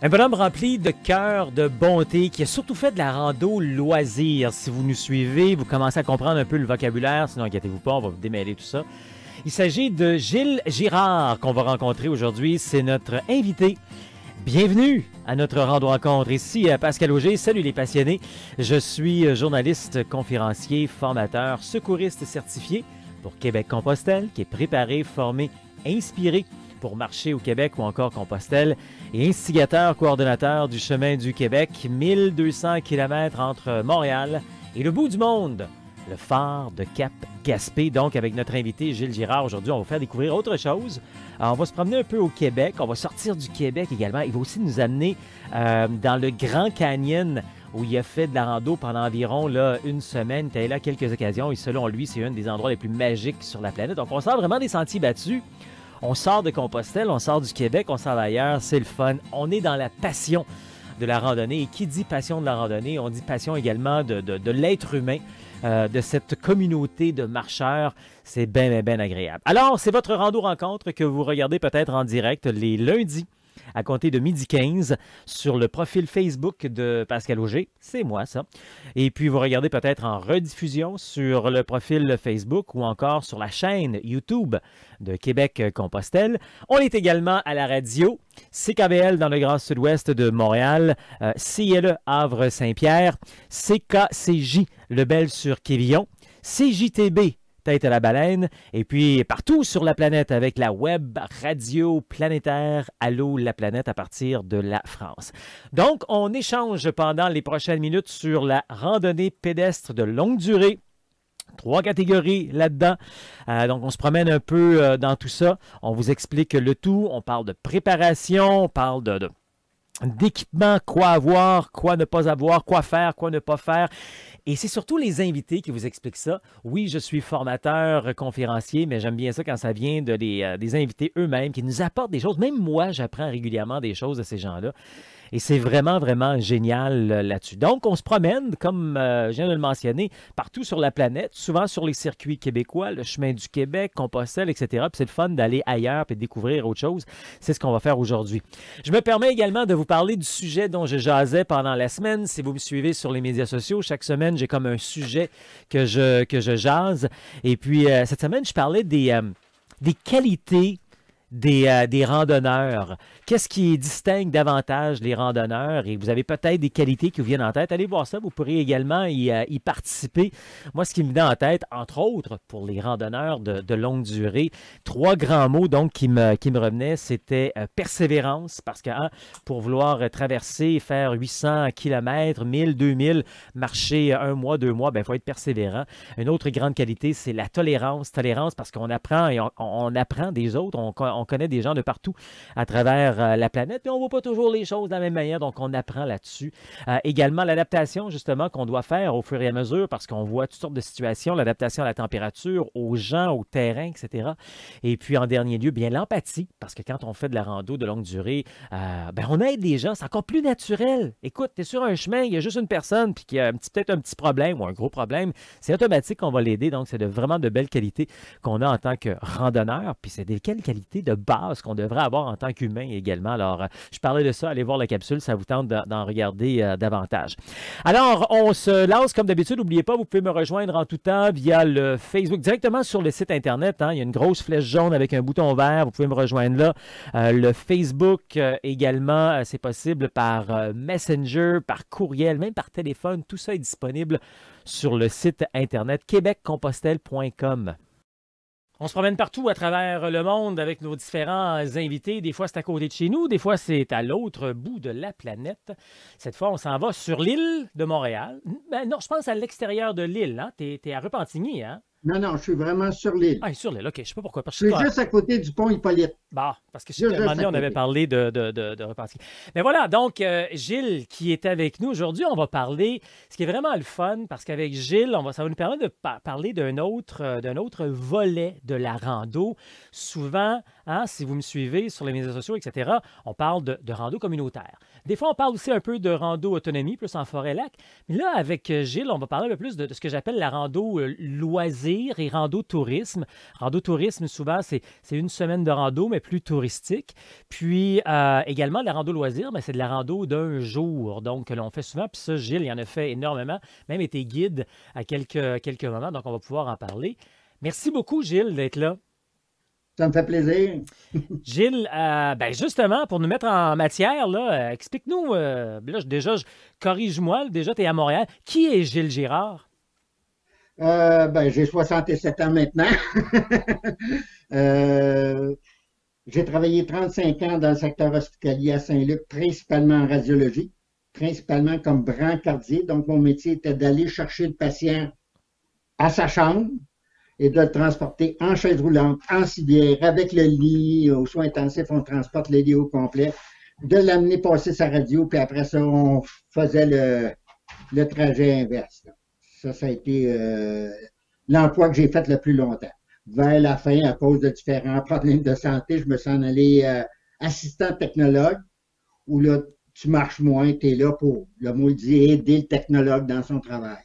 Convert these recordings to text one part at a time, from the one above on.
Un bonhomme rempli de cœur, de bonté, qui a surtout fait de la rando loisir. Si vous nous suivez, vous commencez à comprendre un peu le vocabulaire, sinon inquiétez-vous pas, on va vous démêler tout ça. Il s'agit de Gilles Girard qu'on va rencontrer aujourd'hui. C'est notre invité. Bienvenue à notre rando-rencontre. Ici, Pascal Auger. Salut les passionnés. Je suis journaliste, conférencier, formateur, secouriste certifié pour Québec-Compostelle, qui est préparé, formé, inspiré pour marcher au Québec ou encore Compostelle et instigateur coordonnateur du chemin du Québec, 1200 km entre Montréal et le bout du monde, le phare de Cap-Gaspé. Donc, avec notre invité Gilles Girard, aujourd'hui, on va vous faire découvrir autre chose. Alors, on va se promener un peu au Québec, on va sortir du Québec également. Il va aussi nous amener dans le Grand Canyon où il a fait de la rando pendant environ une semaine. Il est allé là à quelques occasions et selon lui, c'est un des endroits les plus magiques sur la planète. Donc, on sort vraiment des sentiers battus. On sort de Compostelle, on sort du Québec, on sort d'ailleurs, c'est le fun. On est dans la passion de la randonnée. Et qui dit passion de la randonnée, on dit passion également de l'être humain, de cette communauté de marcheurs. C'est bien, bien agréable. Alors, c'est votre rando-rencontre que vous regardez peut-être en direct les lundis à compter de 12h15 sur le profil Facebook de Pascal Auger. C'est moi, ça. Et puis, vous regardez peut-être en rediffusion sur le profil Facebook ou encore sur la chaîne YouTube de Québec-Compostelle. On est également à la radio, CKVL dans le Grand Sud-Ouest de Montréal, CILE Havre-Saint-Pierre, CKCJ Lebel-sur-Quévillon, CJTB Tête à la baleine, et puis partout sur la planète avec la web radio planétaire Allô la planète à partir de la France. Donc, on échange pendant les prochaines minutes sur la randonnée pédestre de longue durée. 3 catégories là-dedans. Donc, on se promène un peu dans tout ça. On vous explique le tout. On parle de préparation, on parle d'équipement, quoi avoir, quoi ne pas avoir, quoi faire, quoi ne pas faire. Et c'est surtout les invités qui vous expliquent ça. Oui, je suis formateur, conférencier, mais j'aime bien ça quand ça vient des invités eux-mêmes qui nous apportent des choses. Même moi, j'apprends régulièrement des choses de ces gens-là. Et c'est vraiment, vraiment génial là-dessus. Donc, on se promène, comme je viens de le mentionner, partout sur la planète, souvent sur les circuits québécois, le chemin du Québec, Compostelle, etc. Puis c'est le fun d'aller ailleurs et de découvrir autre chose. C'est ce qu'on va faire aujourd'hui. Je me permets également de vous parler du sujet dont je jasais pendant la semaine. Si vous me suivez sur les médias sociaux, chaque semaine, j'ai comme un sujet que je jase. Et puis, cette semaine, je parlais des qualités des randonneurs. Qu'est-ce qui distingue davantage les randonneurs? Et vous avez peut-être des qualités qui vous viennent en tête. Allez voir ça, vous pourrez également y participer. Moi, ce qui me vient en tête, entre autres, pour les randonneurs de longue durée, 3 grands mots donc qui me revenaient, c'était persévérance, parce que pour vouloir traverser, faire 800 km, 1000, 2000, marcher 1 mois, 2 mois, il faut être persévérant. Une autre grande qualité, c'est la tolérance. Tolérance parce qu'on apprend et on apprend des autres. On connaît des gens de partout à travers la planète, mais on ne voit pas toujours les choses de la même manière, donc on apprend là-dessus. Également, l'adaptation, justement, qu'on doit faire au fur et à mesure, parce qu'on voit toutes sortes de situations, l'adaptation à la température, aux gens, au terrain, etc. Et puis, en dernier lieu, bien l'empathie, parce que quand on fait de la rando de longue durée, on aide les gens, c'est encore plus naturel. Écoute, tu es sur un chemin, il y a juste une personne, puis qui a peut-être un petit problème ou un gros problème, c'est automatique qu'on va l'aider, donc c'est vraiment de belles qualités qu'on a en tant que randonneur, puis c'est des quelles qualités de base qu'on devrait avoir en tant qu'humain également. Alors, je parlais de ça, allez voir la capsule, ça vous tente d'en regarder davantage. Alors, on se lance comme d'habitude, n'oubliez pas, vous pouvez me rejoindre en tout temps via le Facebook, directement sur le site Internet, il y a une grosse flèche jaune avec un bouton vert, vous pouvez me rejoindre là. Le Facebook également, c'est possible par Messenger, par courriel, même par téléphone, tout ça est disponible sur le site Internet québeccompostelle.com. On se promène partout à travers le monde avec nos différents invités. Des fois, c'est à côté de chez nous. Des fois, c'est à l'autre bout de la planète. Cette fois, on s'en va sur l'île de Montréal. Non, je pense à l'extérieur de l'île. Hein? T'es à Repentigny, hein? Non, je suis vraiment sur l'île. Ah, sur l'île, OK. Je ne sais pas pourquoi. Je suis juste à côté du pont Hippolyte. Bah, parce que à un moment donné, on avait parlé de Repentigny. Mais voilà, donc, Gilles qui est avec nous aujourd'hui, on va parler, ce qui est vraiment le fun, parce qu'avec Gilles, ça va nous permettre de parler d'un autre volet de la rando. Souvent, si vous me suivez sur les médias sociaux, etc., on parle de rando communautaire. Des fois, on parle aussi un peu de rando autonomie, plus en forêt-lac. Mais là, avec Gilles, on va parler un peu plus de ce que j'appelle la rando loisir et rando tourisme. Rando tourisme, souvent, c'est une semaine de rando, mais plus touristique. Puis également, la rando loisir, ben, c'est de la rando d'un jour, donc que l'on fait souvent. Puis ça, Gilles, il en a fait énormément, même été guide à quelques moments, donc on va pouvoir en parler. Merci beaucoup, Gilles, d'être là. Ça me fait plaisir. Gilles, ben justement, pour nous mettre en matière, là, explique-nous, là, déjà, corrige-moi, déjà, tu es à Montréal. Qui est Gilles Girard? Ben, j'ai 67 ans maintenant. J'ai travaillé 35 ans dans le secteur hospitalier à Saint-Luc, principalement en radiologie, principalement comme brancardier. Donc, mon métier était d'aller chercher le patient à sa chambre et de le transporter en chaise roulante, en civière, avec le lit. Aux soins intensifs, on transporte le lit au complet, de l'amener passer sa radio, puis après ça, on faisait le trajet inverse. Ça a été l'emploi que j'ai fait le plus longtemps. Vers la fin, à cause de différents problèmes de santé, je me suis en allé assistant technologue, où là, tu marches moins, tu es là pour, le mot le dit, aider le technologue dans son travail.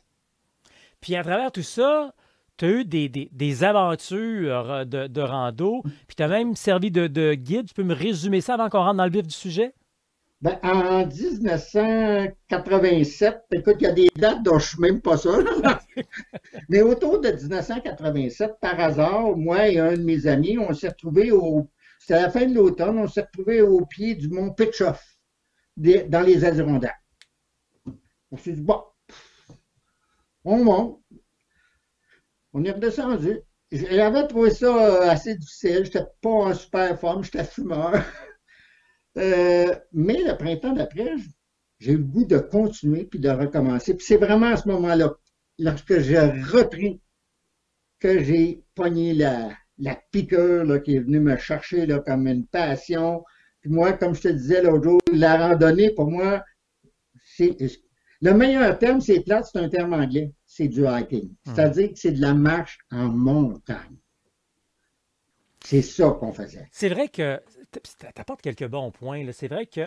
Puis à travers tout ça, tu as eu des aventures de rando, puis tu as même servi de guide. Tu peux me résumer ça avant qu'on rentre dans le vif du sujet? Ben, en 1987, écoute, il y a des dates dont je ne suis même pas sûr, mais autour de 1987, par hasard, moi et un de mes amis, on s'est retrouvés c'était à la fin de l'automne, on s'est retrouvés au pied du mont Pitchoff, dans les Adirondacks. On s'est dit, bon, on monte. On est redescendu. J'avais trouvé ça assez difficile. Je n'étais pas en super forme, j'étais fumeur. Mais le printemps d'après, j'ai eu le goût de continuer puis de recommencer. Puis c'est vraiment à ce moment-là, lorsque j'ai repris, que j'ai pogné la piqûre là, qui est venue me chercher là, comme une passion. Puis moi, comme je te disais l'autre jour, la randonnée, pour moi, c'est le meilleur terme, c'est plate, c'est un terme anglais, c'est du hiking. C'est-à-dire que c'est de la marche en montagne. C'est ça qu'on faisait. C'est vrai que tu apportes quelques bons points. C'est vrai que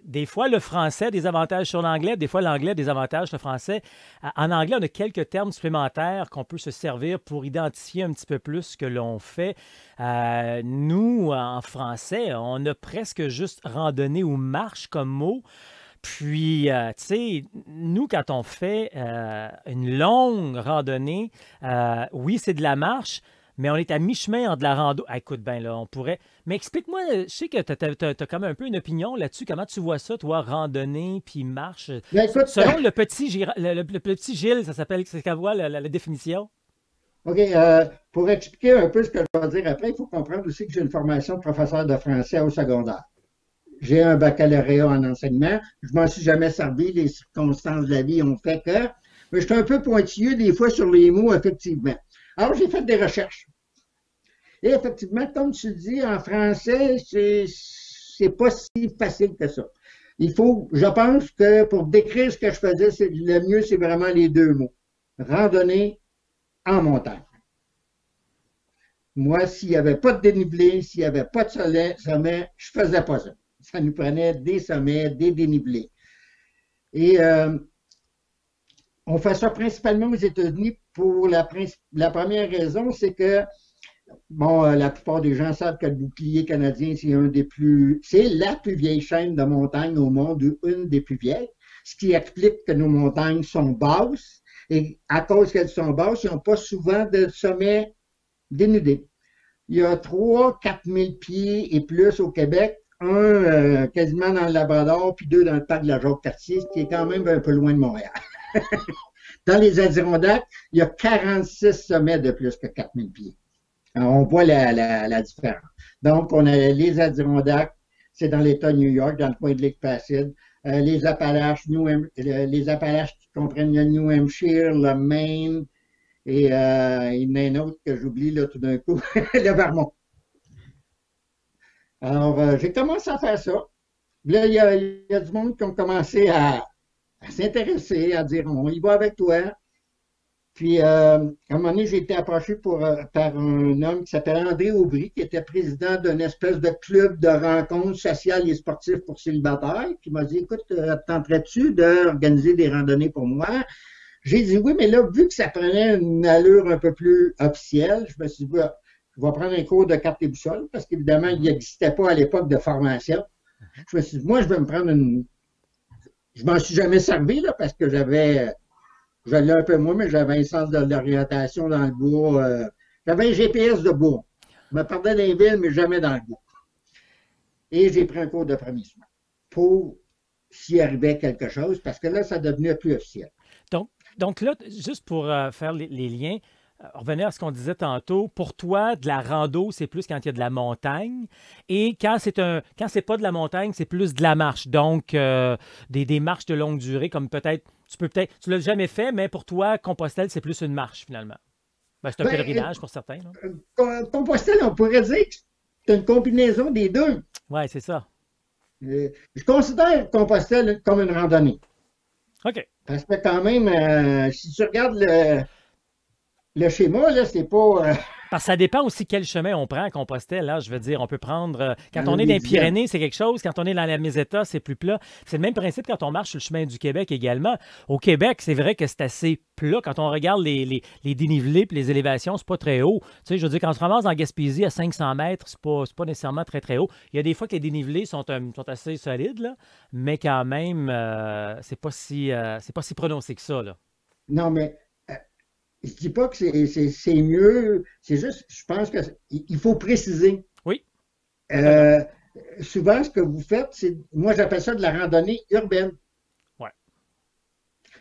des fois, le français a des avantages sur l'anglais, des fois, l'anglais a des avantages sur le français. En anglais, on a quelques termes supplémentaires qu'on peut se servir pour identifier un petit peu plus ce que l'on fait. Nous, en français, on a presque juste randonnée ou marche comme mot. Puis, tu sais, nous, quand on fait une longue randonnée, oui, c'est de la marche, mais on est à mi-chemin entre de la rando. Ah, écoute, ben là, on pourrait. Mais explique-moi, je sais que tu as quand même un peu une opinion là-dessus. Comment tu vois ça, toi, randonnée puis marche? Ben, écoute, Selon le petit Gilles, ça s'appelle, c'est qu'à voir la définition? OK. Pour expliquer un peu ce que je vais dire après, il faut comprendre aussi que j'ai une formation de professeur de français au secondaire. J'ai un baccalauréat en enseignement. Je ne m'en suis jamais servi. Les circonstances de la vie ont fait que. Mais je suis un peu pointilleux des fois sur les mots, effectivement. Alors, j'ai fait des recherches. Et effectivement, comme tu le dis, en français, c'est pas si facile que ça. Je pense que pour décrire ce que je faisais, le mieux, c'est vraiment les deux mots. Randonnée en montagne. Moi, s'il n'y avait pas de dénivelé, s'il n'y avait pas de sommet, je ne faisais pas ça. Ça nous prenait des sommets, des dénivelés. Et on fait ça principalement aux États-Unis pour la première raison, c'est que, bon, la plupart des gens savent que le bouclier canadien, c'est la plus vieille chaîne de montagne au monde, ou une des plus vieilles, ce qui explique que nos montagnes sont basses, et à cause qu'elles sont basses, ils n'ont pas souvent de sommets dénudés. Il y a 3 000 à 4 000 pieds et plus au Québec, un quasiment dans le Labrador, puis 2 dans le parc de la Jacques-Cartier, ce qui est quand même un peu loin de Montréal. Dans les Adirondacks, il y a 46 sommets de plus que 4 000 pieds. Alors, on voit la différence. Donc, on a les Adirondacks, c'est dans l'État de New York, dans le coin de Lake Placid. Les Appalaches, les Appalaches qui comprennent le New Hampshire, le Maine, et il y en a un autre que j'oublie là tout d'un coup, le Vermont. Alors, j'ai commencé à faire ça. Là, il y a du monde qui ont commencé à s'intéresser, à dire on y va avec toi. Puis, à un moment donné, j'ai été approché par un homme qui s'appelle André Aubry, qui était président d'une espèce de club de rencontres sociales et sportives pour célibataires. Puis, il m'a dit écoute, tenterais-tu d'organiser des randonnées pour moi? J'ai dit oui, mais là, vu que ça prenait une allure un peu plus officielle, je me suis dit, je vais prendre un cours de carte et boussole, parce qu'évidemment, il n'existait pas à l'époque de formation. Je me suis dit, moi, je vais me prendre une. Je m'en suis jamais servi, là, parce que je l'ai un peu moins, mais j'avais un sens de l'orientation dans le bois. J'avais un GPS de bois. Je me perdais dans les villes, mais jamais dans le bois. Et j'ai pris un cours de premier soin pour s'y arrivait quelque chose, parce que là, ça devenait plus officiel. Donc là, juste pour faire les liens, revenir à ce qu'on disait tantôt, pour toi, de la rando, c'est plus quand il y a de la montagne. Et quand c'est pas de la montagne, c'est plus de la marche. Donc, des marches de longue durée, comme tu l'as jamais fait, mais pour toi, Compostelle, c'est plus une marche finalement. Ben, c'est un pèlerinage pour certains. Compostelle, on pourrait dire que c'est une combinaison des deux. Oui, c'est ça. Je considère Compostelle comme une randonnée. OK. Parce que quand même, si tu regardes le schéma, là, c'est pas. Parce que ça dépend aussi quel chemin on prend à Compostelle. Là, je veux dire, on peut prendre. Quand on est dans les Pyrénées, c'est quelque chose. Quand on est dans la Meseta, c'est plus plat. C'est le même principe quand on marche sur le chemin du Québec également. Au Québec, c'est vrai que c'est assez plat. Quand on regarde les dénivelés et les élévations, c'est pas très haut. Tu sais, je veux dire, quand on se ramasse en Gaspésie à 500 mètres, c'est pas nécessairement très, très haut. Il y a des fois que les dénivelés sont assez solides, là, mais quand même, c'est pas si prononcé que ça, là. Non, mais. Je dis pas que c'est mieux, c'est juste, je pense qu'il faut préciser. Oui. Souvent, ce que vous faites, moi j'appelle ça de la randonnée urbaine. Ouais.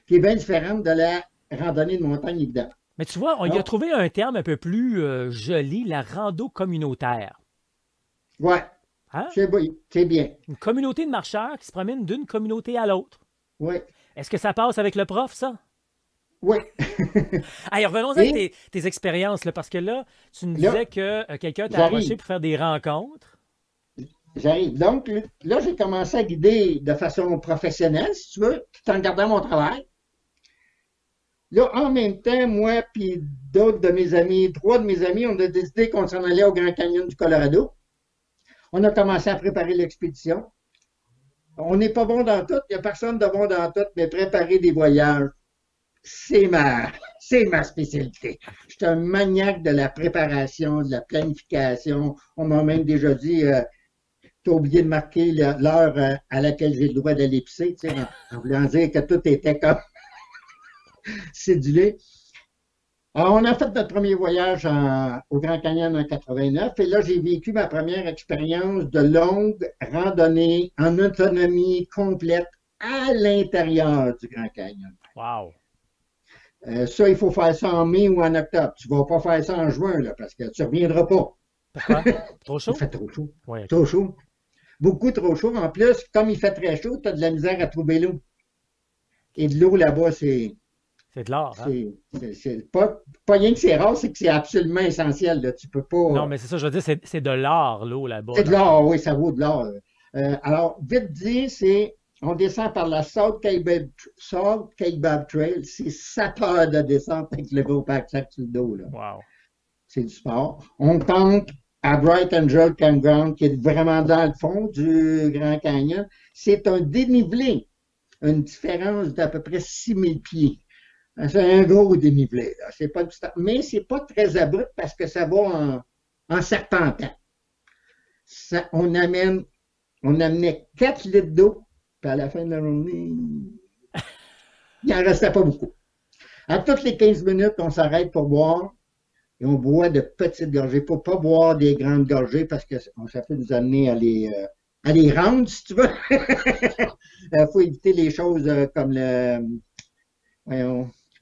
Qui est bien différente de la randonnée de montagne, évidemment. Mais tu vois, on y a trouvé un terme un peu plus joli, la rando communautaire. Ouais. Hein? C'est bien. Une communauté de marcheurs qui se promènent d'une communauté à l'autre. Oui. Est-ce que ça passe avec le prof, ça? Oui. Allez, revenons à tes expériences, là, parce que là, tu nous disais que quelqu'un t'a approché pour faire des rencontres. J'arrive. Donc, là, j'ai commencé à guider de façon professionnelle, si tu veux, tout en gardant mon travail. Là, en même temps, moi puis d'autres de mes amis, 3 de mes amis, on a décidé qu'on s'en allait au Grand Canyon du Colorado. On a commencé à préparer l'expédition. On n'est pas bon dans tout, il n'y a personne de bon dans tout, mais préparer des voyages, c'est ma spécialité. Je suis un maniaque de la préparation, de la planification. On m'a même déjà dit, tu as oublié de marquer l'heure à laquelle j'ai le droit d'aller pisser, tu sais, en voulant dire que tout était comme cédulé. Alors, on a fait notre premier voyage au Grand Canyon en 89 et là, j'ai vécu ma première expérience de longue randonnée en autonomie complète à l'intérieur du Grand Canyon. Wow! Ça, il faut faire ça en mai ou en octobre. Tu ne vas pas faire ça en juin, là, parce que tu ne reviendras pas. Pourquoi? Trop chaud? Il fait trop chaud. Oui. Trop chaud. Beaucoup trop chaud. En plus, comme il fait très chaud, tu as de la misère à trouver l'eau. Et de l'eau là-bas, c'est. C'est de l'or, hein? C'est pas rien que c'est rare, c'est que c'est absolument essentiel. Là. Tu peux pas. Non, mais c'est ça, je veux dire, c'est de l'or, l'eau là-bas. C'est de l'or, oui, ça vaut de l'or. Alors, vite dit, on descend par la South Cape Bab Trail. C'est 7 heures de descente avec le gros pack-sac sur le dos. Là. Wow. C'est du sport. On campe à Bright Angel Campground, qui est vraiment dans le fond du Grand Canyon. C'est un dénivelé, une différence d'à peu près 6000 pieds. C'est un gros dénivelé. Là. C'est pas mais c'est pas très abrupt parce que ça va en serpentant. On amenait 4 litres d'eau. Puis à la fin de la journée, il n'en restait pas beaucoup. À toutes les 15 minutes, on s'arrête pour boire et on boit de petites gorgées. Pour ne pas boire des grandes gorgées parce que ça peut nous amener à les rendre, si tu veux. Il faut éviter les choses comme le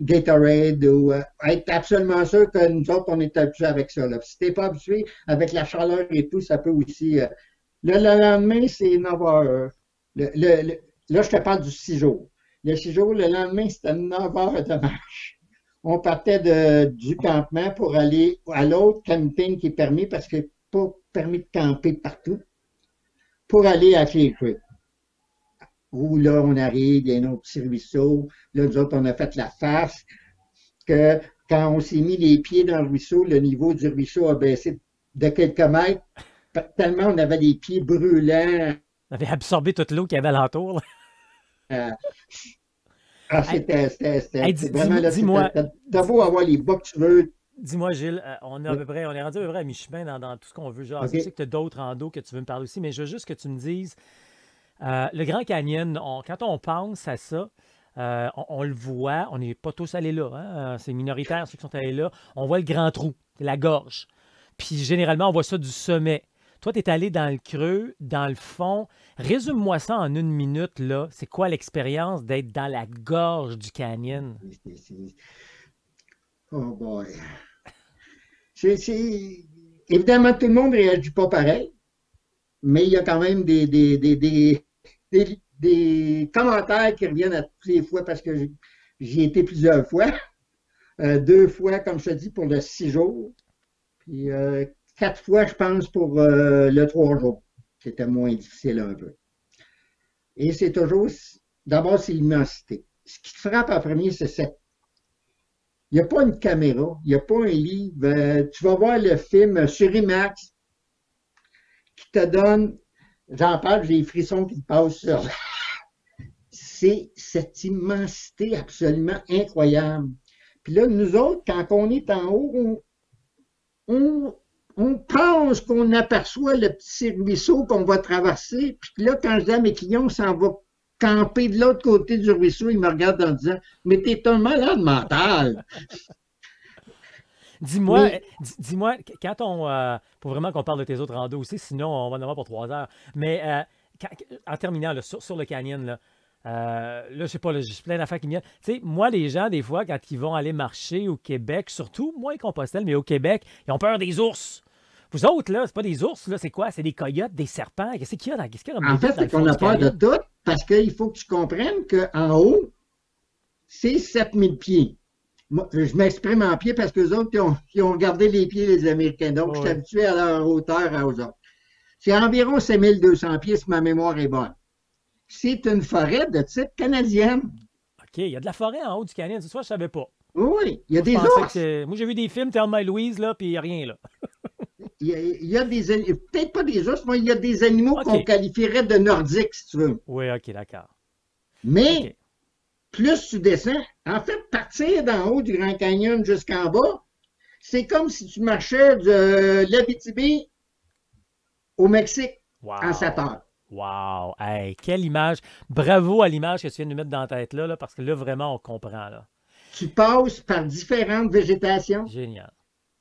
Gatorade ou être absolument sûr que nous autres, on est habitués avec ça. Là. Si tu n'es pas habitué avec la chaleur et tout, ça peut aussi. Le lendemain, c'est 9 heures. Là, je te parle du 6 jours. Le 6 jours, le lendemain, c'était 9 heures de marche. On partait du campement pour aller à l'autre camping qui est permis parce qu'il n'est pas permis de camper partout, pour aller à Clear Creek. Où là, on arrive, il y a un autre petit ruisseau. Là, nous autres, on a fait la farce que quand on s'est mis les pieds dans le ruisseau, le niveau du ruisseau a baissé de quelques mètres, tellement on avait les pieds brûlants. On avait absorbé toute l'eau qu'il y avait alentour. C'était vraiment là. Dis-moi. T'as beau avoir les bas que tu veux, Dis-moi, Gilles, on est à Oui. peu près, on est rendu à peu près à mi-chemin dans tout ce qu'on veut. Genre, je sais OK. que tu as d'autres randos que tu veux me parler aussi, mais je veux juste que tu me dises, le Grand Canyon, quand on pense à ça, on le voit, on n'est pas tous allés là, hein, c'est minoritaire ceux qui sont allés là. On voit le grand trou, la gorge. Puis généralement, on voit ça du sommet. Toi, tu es allé dans le creux, dans le fond. Résume-moi ça en une minute, là. C'est quoi l'expérience d'être dans la gorge du canyon? Oh boy. Évidemment, tout le monde ne réagit pas pareil, mais il y a quand même des commentaires qui reviennent à toutes les fois parce que j'y ai été plusieurs fois. Deux fois, comme je te dis, pour le 6 jours. Puis quatre fois, je pense, pour le 3 jours. C'était moins difficile un peu. Et c'est toujours, d'abord, c'est l'immensité. Ce qui te frappe en premier, c'est cette. Il n'y a pas une caméra, il n'y a pas un livre. Tu vas voir le film sur IMAX qui te donne, j'en parle, j'ai les frissons qui te passent sur. C'est cette immensité absolument incroyable. Puis là, nous autres, quand on est en haut, on pense qu'on aperçoit le petit ruisseau qu'on va traverser. Puis là, quand je dis à mes clients, on s'en va camper de l'autre côté du ruisseau, ils me regardent en disant mais t'es un malade mental. Dis-moi, Mais dis-moi, quand on. Faut vraiment qu'on parle de tes autres randos aussi, sinon on va en avoir pour 3 heures. Mais en terminant, là, sur le canyon, là, je sais pas, là, j'ai plein d'affaires qui me viennent. Tu sais, moi, les gens, des fois, quand ils vont aller marcher au Québec, surtout, moi et Compostelle, mais au Québec, ils ont peur des ours. Vous autres, là, c'est pas des ours, là, c'est quoi? C'est des coyotes, des serpents. Qu'est-ce qu'il y a qu'est-ce qu'il y a comme en bébé fait, dans c'est le fond qu'on a du peur de canyon? tout parce qu'il faut que tu comprennes qu'en haut, c'est 7000 pieds. Moi, je m'exprime en pieds parce que les autres, ils ont regardé les pieds, les Américains. Donc, je suis Oui. habitué à leur hauteur aux autres. C'est environ 5200 pieds si ma mémoire est bonne. C'est une forêt de type canadienne. OK, il y a de la forêt en haut du canyon. Tu vois, je savais pas. Oui, il y a Moi, je des pensais que ours. c'est. Moi, j'ai vu des films, Thelma et Louise, là, puis il n'y a rien, là. Il y a peut-être pas des ours, mais il y a des animaux qu'on OK. qualifierait de nordiques, si tu veux. Oui, OK, d'accord. OK. Mais plus tu descends, en fait, partir d'en haut du Grand Canyon jusqu'en bas, c'est comme si tu marchais de l'Abitibi au Mexique en 7 Wow. heures. Wow. Hey, quelle image. Bravo à l'image que tu viens de nous mettre dans la tête, là, parce que là, vraiment, on comprend, là. Tu passes par différentes végétations, Génial.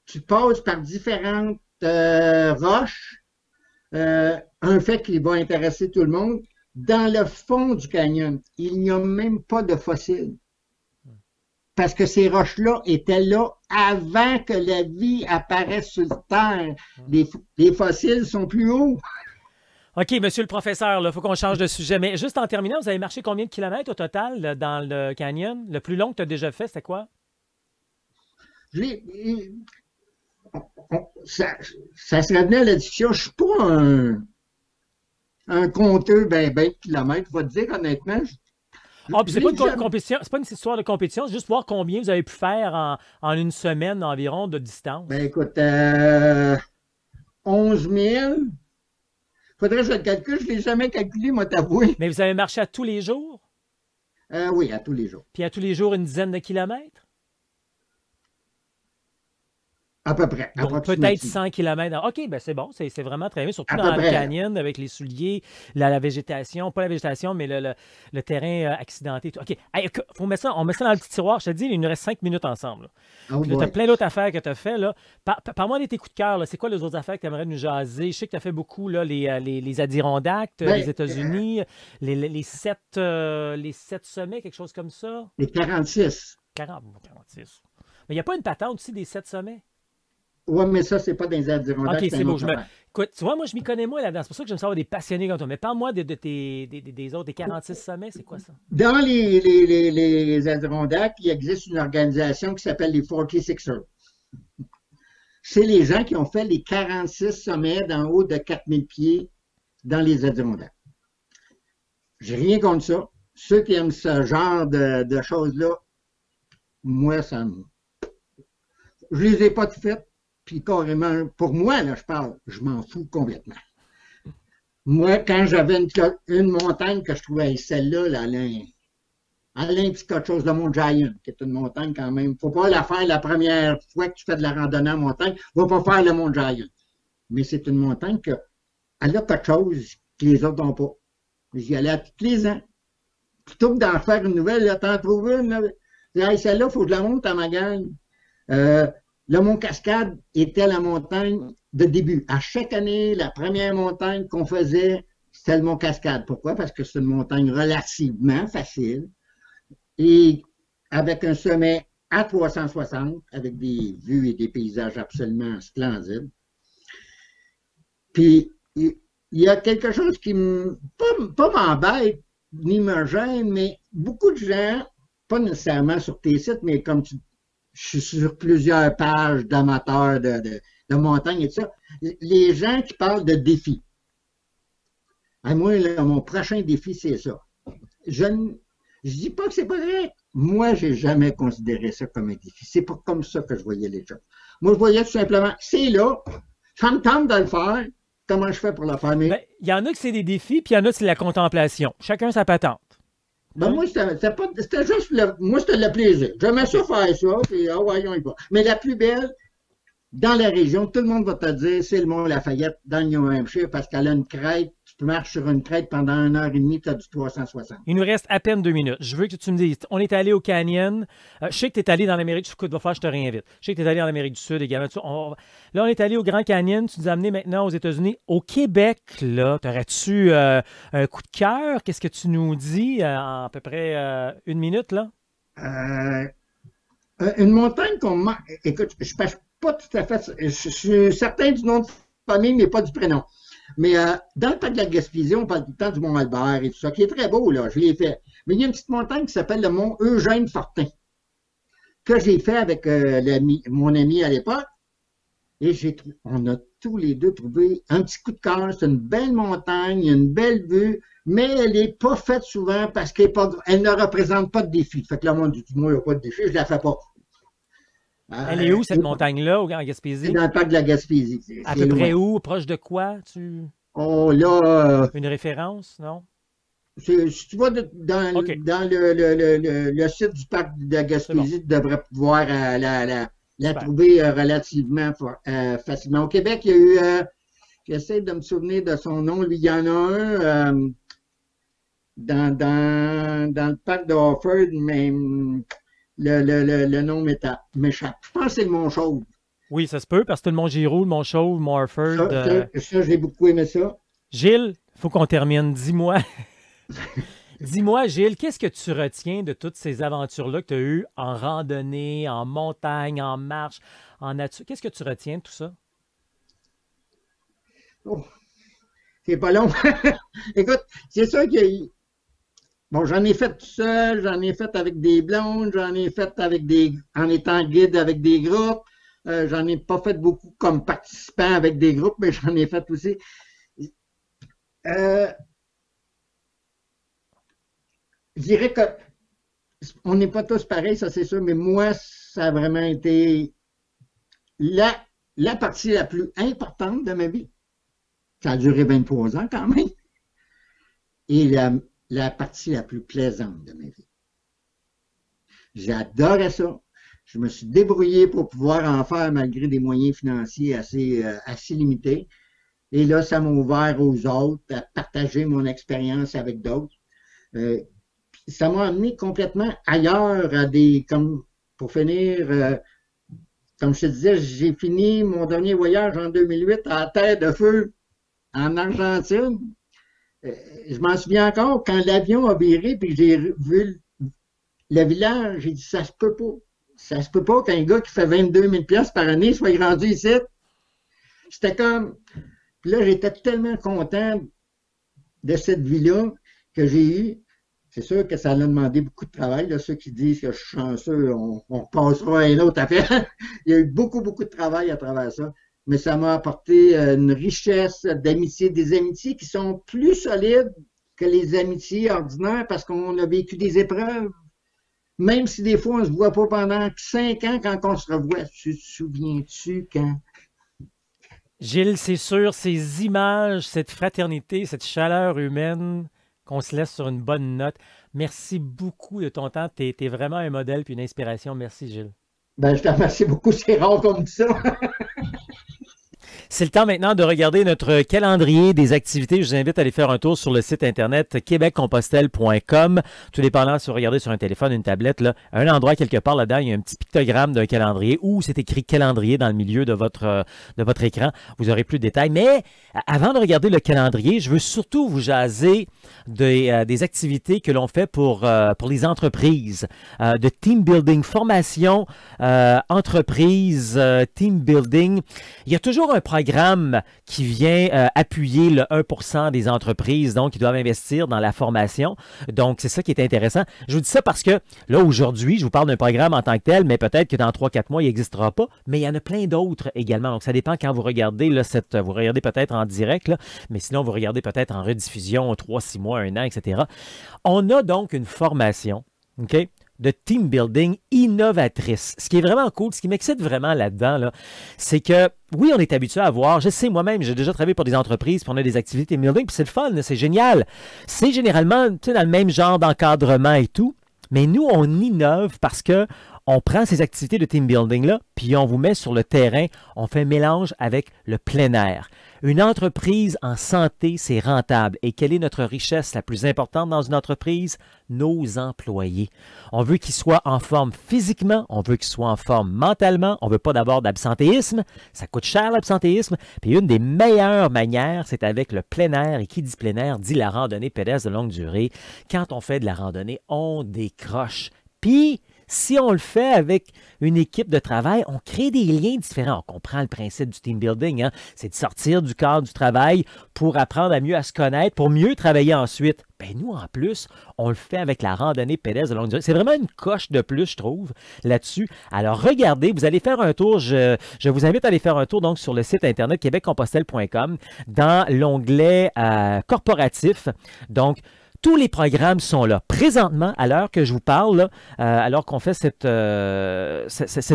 tu passes par différentes roches, un fait qui va intéresser tout le monde. Dans le fond du canyon, il n'y a même pas de fossiles. Parce que ces roches-là étaient là avant que la vie apparaisse sur Terre. Les fossiles sont plus hauts. OK, monsieur le professeur, il faut qu'on change de sujet. Mais juste en terminant, vous avez marché combien de kilomètres au total là, dans le canyon? Le plus long que tu as déjà fait, c'était quoi? Ça serait venu à la discussion. Je ne suis pas un compteur de kilomètres, je vais te dire honnêtement. Ah, puis Je c'est pas l'ai une déjà. compétition, c'est pas une histoire de compétition, c'est juste voir combien vous avez pu faire en une semaine environ de distance. Écoute, 11 000. Faudrait que je le calcule. Je ne l'ai jamais calculé, moi, t'avouer. Mais vous avez marché à tous les jours? Oui, à tous les jours. Puis à tous les jours, une dizaine de kilomètres? À peu près, Donc peut-être approximativement. 100 kilomètres. OK, ben c'est bon, c'est vraiment très bien, surtout À peu dans le près. canyon avec les souliers, la végétation, pas la végétation, mais le terrain accidenté. Tout. OK, hey, on met ça dans le petit tiroir. Je te dis, il nous reste 5 minutes ensemble, là. Oh Puis là, tu as boy. plein d'autres affaires que tu as fait. Là. Parle-moi de tes coups de cœur. Là. C'est quoi les autres affaires que tu aimerais nous jaser? Je sais que tu as fait beaucoup là, les Adirondacks, les Ben, États-Unis, les sept sommets, quelque chose comme ça. les 46. 40, 46. Mais il n'y a pas une patente aussi des 7 sommets? Oui, mais ça, c'est pas dans les OK, Adirondacks, c'est c'est un beau. autre affaire. Écoute, tu vois, moi, je m'y connais moins là-dedans. C'est pour ça que j'aime savoir des passionnés comme toi. Mais parle-moi des autres, des 46 sommets, c'est quoi ça? Dans les Adirondacks, il existe une organisation qui s'appelle les 46ers. C'est les gens qui ont fait les 46 sommets d'en haut de 4000 pieds dans les Adirondacks. J'ai rien contre ça. Ceux qui aiment ce genre de choses-là, moi, je les ai pas toutes faites, puis carrément, pour moi, là, je parle, je m'en fous complètement. Moi, quand j'avais une montagne que je trouvais, celle-là, là, Alain Petit-Quelque-chose, le Mont Giant, qui est une montagne quand même. Faut pas la faire la première fois que tu fais de la randonnée en montagne. Va pas faire le Mont Giant. Mais c'est une montagne que, elle a quelque chose que les autres n'ont pas. J'y allais à tous les ans. Plutôt que d'en faire une nouvelle, là, t'en trouves une. Là. Hey, celle-là, il faut que je la monte à ma gang. Le Mont Cascade était la montagne de début. À chaque année, la première montagne qu'on faisait, c'était le Mont Cascade. Pourquoi? Parce que c'est une montagne relativement facile et avec un sommet à 360, avec des vues et des paysages absolument splendides. Puis, il y a quelque chose qui pas m'embête, ni me gêne, mais beaucoup de gens, pas nécessairement sur tes sites, mais comme je suis sur plusieurs pages d'amateurs de montagne et tout ça, les gens qui parlent de défis. À moi, là, mon prochain défi, c'est ça. Je ne dis pas que c'est pas vrai. Moi, j'ai jamais considéré ça comme un défi. C'est pas comme ça que je voyais les choses. Moi, je voyais tout simplement, c'est là, ça me tente de le faire. Comment je fais pour le faire? Ben, il y en a que c'est des défis, puis il y en a que c'est la contemplation. Chacun sa patente. Ben, moi, c'était juste moi, c'était le plaisir. J'aimais ça faire ça, puis ouais, on y va. Mais la plus belle, dans la région, tout le monde va te dire, c'est le Mont Lafayette dans le New Hampshire parce qu'elle a une crête. Tu marches sur une crête pendant 1 heure et demie, tu as du 360. Il nous reste à peine 2 minutes. Je veux que tu me dises, on est allé au Canyon. Je sais que tu es allé dans l'Amérique du Sud. Va faire, je te réinvite. Je sais que tu es allé dans l'Amérique du Sud également. Là, on est allé au Grand Canyon. Tu nous as amené maintenant aux États-Unis. Au Québec, là, t'aurais-tu un coup de cœur? Qu'est-ce que tu nous dis en à peu près 1 minute, là? Une montagne qu'on marque. Écoute, je ne passe pas tout à fait. Je suis certain du nom de famille, mais pas du prénom. Mais dans le parc de la Gaspésie, on parle tout le temps du Mont Albert et tout ça, qui est très beau, là, je l'ai fait. Mais il y a une petite montagne qui s'appelle le Mont Eugène Fortin, que j'ai fait avec mon ami à l'époque. Et on a tous les deux trouvé un petit coup de cœur. C'est une belle montagne, une belle vue, mais elle n'est pas faite souvent parce qu'elle ne représente pas de défi. Fait que le monde dit, moi, il n'y a pas de défi, je ne la fais pas. Elle est où, cette montagne-là, en Gaspésie? C'est dans le parc de la Gaspésie. À peu près où? Proche de quoi? Oh, là, Une référence, non? si tu vas dans OK. le site du parc de la Gaspésie, tu devrais pouvoir la Super. trouver relativement facilement. Au Québec, il y a eu, j'essaie de me souvenir de son nom, lui, il y en a un dans le parc de Harford, mais le nom m'échappe. Je pense que c'est le Mont Chauve. Oui, ça se peut, parce que tout le Mont Giroux, le Mont Chauve, le Mont Harford. Ça, j'ai beaucoup aimé ça. Gilles, il faut qu'on termine. Dis-moi, dis-moi, Gilles, qu'est-ce que tu retiens de toutes ces aventures-là que tu as eues en randonnée, en montagne, en marche, en nature? Qu'est-ce que tu retiens de tout ça? Oh, c'est pas long. Écoute, c'est sûr que bon, j'en ai fait tout seul, j'en ai fait avec des blondes, j'en ai fait en étant guide avec des groupes. J'en ai pas fait beaucoup comme participant avec des groupes, mais j'en ai fait aussi. Je dirais que on n'est pas tous pareils, ça c'est sûr, mais moi, ça a vraiment été la partie la plus importante de ma vie. Ça a duré 23 ans quand même. Et la partie la plus plaisante de ma vie. J'adorais ça. Je me suis débrouillé pour pouvoir en faire malgré des moyens financiers assez limités. Et là, ça m'a ouvert aux autres, à partager mon expérience avec d'autres. Ça m'a amené complètement ailleurs comme pour finir, comme je te disais, j'ai fini mon dernier voyage en 2008 à Terre de Feu en Argentine. Je m'en souviens encore, quand l'avion a viré puis j'ai vu le village, j'ai dit, ça se peut pas. Ça se peut pas qu'un gars qui fait 22 000 $ par année soit rendu ici. C'était comme... Puis là, j'étais tellement content de cette vie-là que j'ai eue. C'est sûr que ça a demandé beaucoup de travail. Là, ceux qui disent que je suis chanceux, on passera à une autre affaire. Il y a eu beaucoup, beaucoup de travail à travers ça. Mais ça m'a apporté une richesse d'amitié, des amitiés qui sont plus solides que les amitiés ordinaires parce qu'on a vécu des épreuves. Même si des fois on ne se voit pas pendant 5 ans quand on se revoit. Tu te souviens-tu quand? Gilles, c'est sûr, ces images, cette fraternité, cette chaleur humaine, qu'on se laisse sur une bonne note. Merci beaucoup de ton temps. Tu es vraiment un modèle puis une inspiration. Merci, Gilles. Ben, je te remercie beaucoup, c'est rare qu'on me dit ça. C'est le temps maintenant de regarder notre calendrier des activités. Je vous invite à aller faire un tour sur le site internet québeccompostelle.com. Tout dépendant si vous regardez sur un téléphone, une tablette, là, un endroit quelque part là-dedans, il y a un petit pictogramme d'un calendrier ou c'est écrit calendrier dans le milieu de votre écran. Vous aurez plus de détails. Mais avant de regarder le calendrier, je veux surtout vous jaser des activités que l'on fait pour les entreprises, de team building, formation, entreprise, team building. Il y a toujours un programme qui vient appuyer le 1% des entreprises, donc qui doivent investir dans la formation. Donc, c'est ça qui est intéressant. Je vous dis ça parce que là, aujourd'hui, je vous parle d'un programme en tant que tel, mais peut-être que dans 3-4 mois, il n'existera pas. Mais il y en a plein d'autres également. Donc, ça dépend quand vous regardez. Là, vous regardez peut-être en direct, là, mais sinon, vous regardez peut-être en rediffusion 3-6 mois, 1 an, etc. On a donc une formation, OK, de team building innovatrice. Ce qui est vraiment cool, ce qui m'excite vraiment là-dedans, là, c'est que, oui, on est habitué à voir, je sais, moi-même, j'ai déjà travaillé pour des entreprises, puis on a des activités team building, puis c'est le fun, c'est génial. C'est généralement, tu sais, dans le même genre d'encadrement et tout, mais nous, on innove parce que on prend ces activités de team building-là, puis on vous met sur le terrain, on fait un mélange avec le plein air. Une entreprise en santé, c'est rentable. Et quelle est notre richesse la plus importante dans une entreprise? Nos employés. On veut qu'ils soient en forme physiquement, on veut qu'ils soient en forme mentalement, on ne veut pas d'abord d'absentéisme, ça coûte cher l'absentéisme. Puis une des meilleures manières, c'est avec le plein air. Et qui dit plein air dit la randonnée pédestre de longue durée. Quand on fait de la randonnée, on décroche. Puis, si on le fait avec une équipe de travail, on crée des liens différents. On comprend le principe du team building, hein? C'est de sortir du cadre du travail pour apprendre à mieux à se connaître, pour mieux travailler ensuite. Ben nous, en plus, on le fait avec la randonnée pédestre de longue durée. C'est vraiment une coche de plus, je trouve, là-dessus. Alors, regardez, vous allez faire un tour. Je vous invite à aller faire un tour donc, sur le site internet québeccompostelle.com dans l'onglet corporatif. Donc, tous les programmes sont là. Présentement, à l'heure que je vous parle, là, alors qu'on fait cette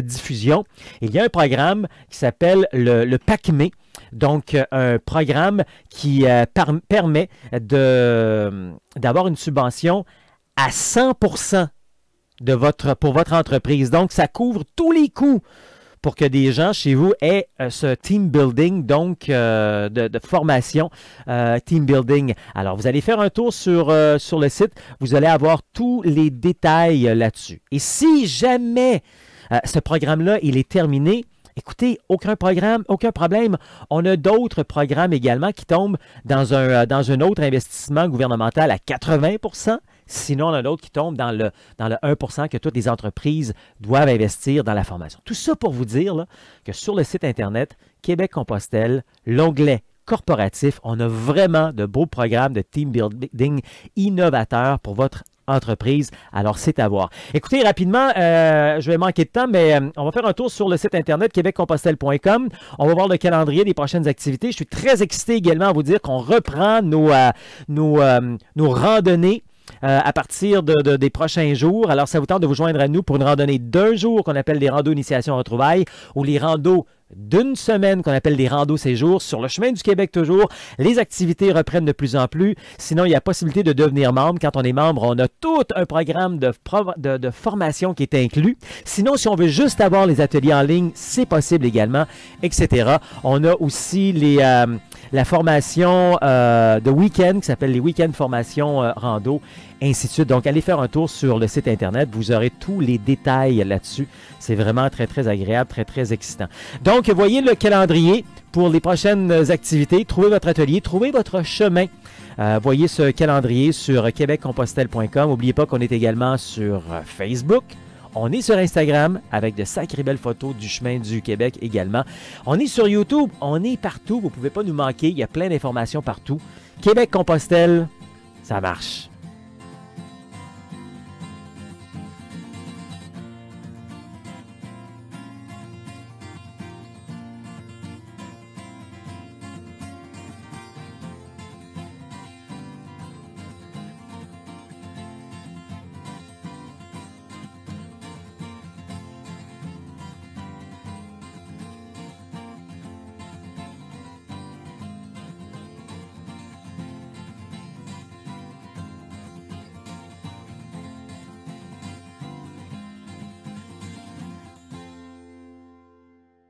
diffusion, il y a un programme qui s'appelle le PACME. Donc, un programme qui permet d'avoir une subvention à 100% pour votre entreprise. Donc, ça couvre tous les coûts pour que des gens chez vous aient ce team building, donc de formation team building. Alors, vous allez faire un tour sur le site, vous allez avoir tous les détails là-dessus. Et si jamais ce programme-là, il est terminé, écoutez, aucun problème. On a d'autres programmes également qui tombent dans un autre investissement gouvernemental à 80%. Sinon, on a d'autres qui tombent dans le 1% que toutes les entreprises doivent investir dans la formation. Tout ça pour vous dire là, que sur le site Internet, Québec-Compostelle, l'onglet corporatif, on a vraiment de beaux programmes de team building innovateurs pour votre entreprise. Alors, c'est à voir. Écoutez, rapidement, je vais manquer de temps, mais on va faire un tour sur le site internet québeccompostelle.com. On va voir le calendrier des prochaines activités. Je suis très excité également à vous dire qu'on reprend nos randonnées à partir des prochains jours. Alors, ça vous tente de vous joindre à nous pour une randonnée d'1 jour qu'on appelle les randos initiation retrouvailles ou les randos d'une semaine qu'on appelle des randos séjours sur le chemin du Québec toujours. Les activités reprennent de plus en plus. Sinon, il y a possibilité de devenir membre. Quand on est membre, on a tout un programme de formation qui est inclus. Sinon, si on veut juste avoir les ateliers en ligne, c'est possible également, etc. On a aussi la formation de week-end qui s'appelle les week-ends formation rando, ainsi de suite. Donc, allez faire un tour sur le site Internet. Vous aurez tous les détails là-dessus. C'est vraiment très, très agréable, très, très excitant. Donc, voyez le calendrier pour les prochaines activités. Trouvez votre atelier, trouvez votre chemin. Voyez ce calendrier sur québeccompostelle.com. N'oubliez pas qu'on est également sur Facebook. On est sur Instagram avec de sacrées belles photos du chemin du Québec également. On est sur YouTube. On est partout. Vous ne pouvez pas nous manquer. Il y a plein d'informations partout. Québec-Compostelle, ça marche.